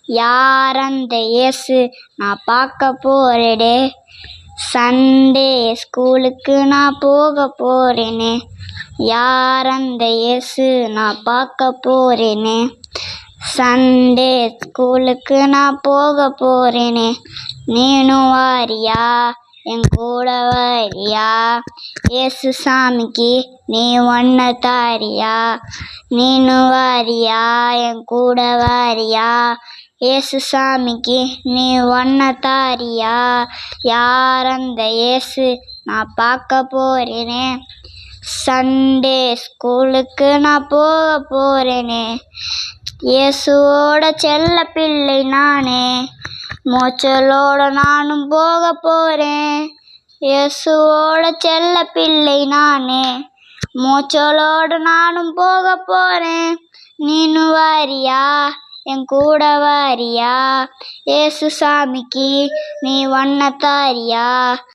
யார் அந்த இயேசு நான் பார்க்க போறேனே. சண்டே ஸ்கூலுக்கு நான் போக போறேனே. யார் அந்த இயேசு நான் பார்க்க போறேனே. சண்டே ஸ்கூலுக்கு நான் போக போறேனே. நீனும் வாரியா என் கூட வாரியா. இயேசு சாமிக்கு நீ ஒன்ன தாரியா. நீனும் வாரியா என் கூட வாரியா. இயேசு சாமிக்கு நீ ஒன்ன தாரியா. யார் அந்த இயேசு நான் பார்க்க போறேனே. சண்டே ஸ்கூலுக்கு நான் போக போறேனே. இயேசுவோட செல்ல பிள்ளை நானே. மோச்சலோட நானும் போக போறேன். இயேசுவோட செல்ல பிள்ளை நானே. மோச்சலோட நானும் போக போறேன். நீனும் வாரியா என் கூட வாரியா. இயேசு சாமிக்கு நீ ஒன்ன தாரியா.